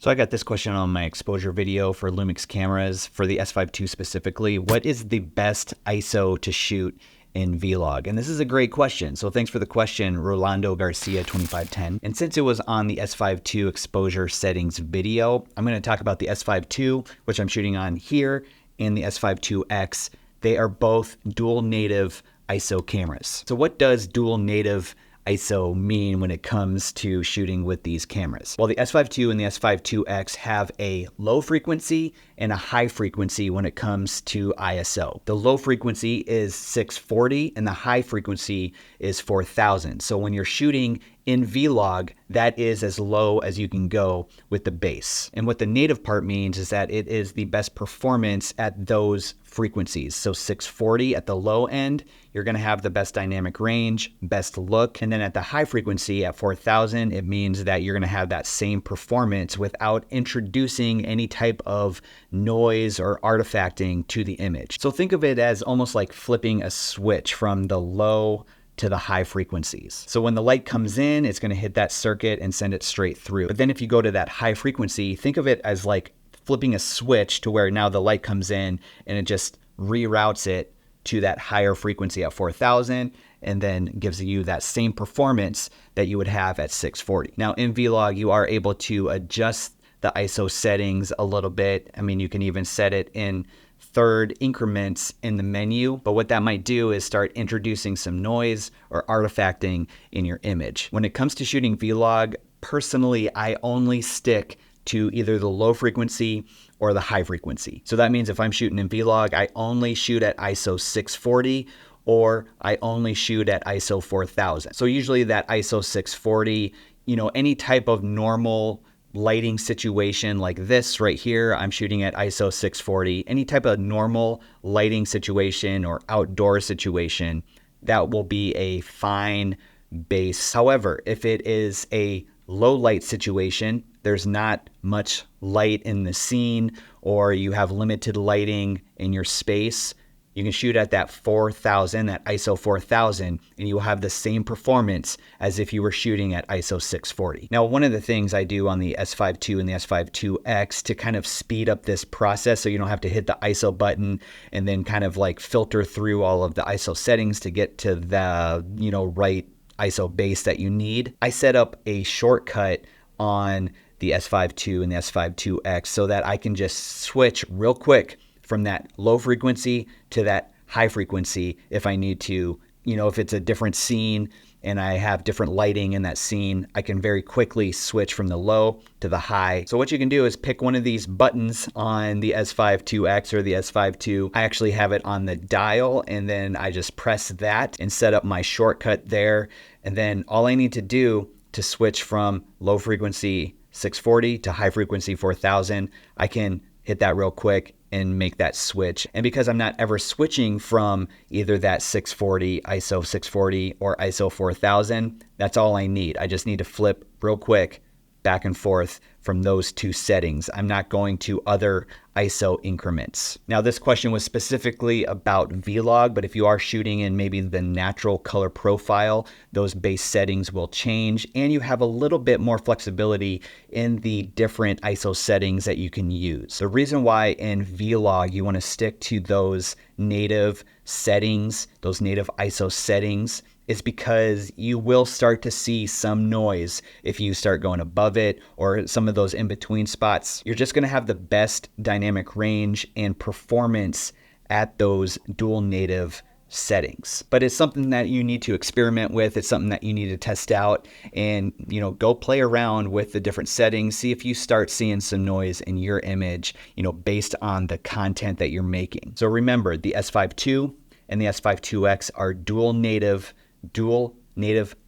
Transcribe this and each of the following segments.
So I got this question on my exposure video for LUMIX cameras for the S5ii specifically. What is the best ISO to shoot in vlog? And this is a great question. So thanks for the question, Rolando Garcia 2510. And since it was on the S5ii exposure settings video, I'm going to talk about the S5ii, which I'm shooting on here, and the S5ii. They are both dual native ISO cameras. So what does dual native ISO mean when it comes to shooting with these cameras? Well, the S5ii and the S5ii have a low frequency and a high frequency when it comes to ISO. The low frequency is 640 and the high frequency is 4000. So when you're shooting in vlog, that is as low as you can go with the base. And what the native part means is that it is the best performance at those frequencies. So 640 at the low end, you're gonna have the best dynamic range, best look. And then at the high frequency at 4000, it means that you're gonna have that same performance without introducing any type of noise or artifacting to the image. So think of it as almost like flipping a switch from the low to the high frequencies. So when the light comes in, it's going to hit that circuit and send it straight through. But then if you go to that high frequency, think of it as like flipping a switch to where now the light comes in and it just reroutes it to that higher frequency at 4000 and then gives you that same performance that you would have at 640. Now in vlog, you are able to adjust the ISO settings a little bit. I mean, you can even set it in third increments in the menu, but what that might do is start introducing some noise or artifacting in your image. When it comes to shooting vlog, personally, I only stick to either the low frequency or the high frequency. So that means if I'm shooting in vlog, I only shoot at ISO 640 or I only shoot at ISO 4000. So usually that ISO 640, any type of normal lighting situation like this right here, I'm shooting at ISO 640. Any type of normal lighting situation or outdoor situation, that will be a fine base. However, if it is a low light situation, there's not much light in the scene, or you have limited lighting in your space, you can shoot at that 4000, that ISO 4000, and you'll have the same performance as if you were shooting at ISO 640. Now, one of the things I do on the S5ii and the S5ii to kind of speed up this process so you don't have to hit the ISO button and then kind of like filter through all of the ISO settings to get to the, right ISO base that you need, I set up a shortcut on the S5ii and the S5ii so that I can just switch real quick from that low frequency to that high frequency if I need to. If it's a different scene and I have different lighting in that scene, I can very quickly switch from the low to the high. So what you can do is pick one of these buttons on the S5ii or the S5ii. I actually have it on the dial, and then I just press that and set up my shortcut there. And then all I need to do to switch from low frequency 640 to high frequency 4000, I can hit that real quick and make that switch. And because I'm not ever switching from either that 640, ISO 640 or ISO 4000, that's all I need. I just need to flip real quick back and forth from those two settings. I'm not going to other ISO increments. Now, this question was specifically about vlog, but if you are shooting in maybe the natural color profile, those base settings will change, and you have a little bit more flexibility in the different ISO settings that you can use. The reason why in vlog you want to stick to those native settings, those native ISO settings, is because you will start to see some noise if you start going above it or some of those in-between spots. You're just going to have the best dynamic range and performance at those dual native settings. But it's something that you need to experiment with. It's something that you need to test out and, go play around with the different settings. See if you start seeing some noise in your image, based on the content that you're making. So remember, the S5ii and the S5ii are dual native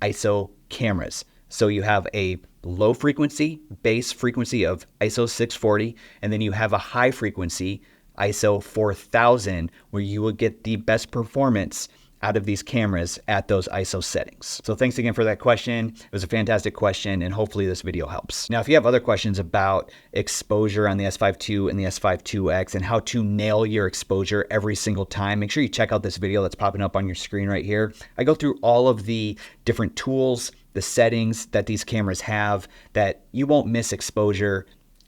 ISO cameras. So you have a low frequency, base frequency of ISO 640, and then you have a high frequency ISO 4000 where you will get the best performance out of these cameras at those ISO settings. So thanks again for that question. It was a fantastic question, and hopefully this video helps. Now, if you have other questions about exposure on the S5ii and the S5ii and how to nail your exposure every single time, make sure you check out this video that's popping up on your screen right here. I go through all of the different tools, the settings that these cameras have that you won't miss exposure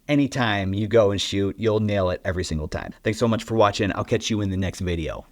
anytime you go and shoot, you'll nail it every single time. Thanks so much for watching. I'll catch you in the next video.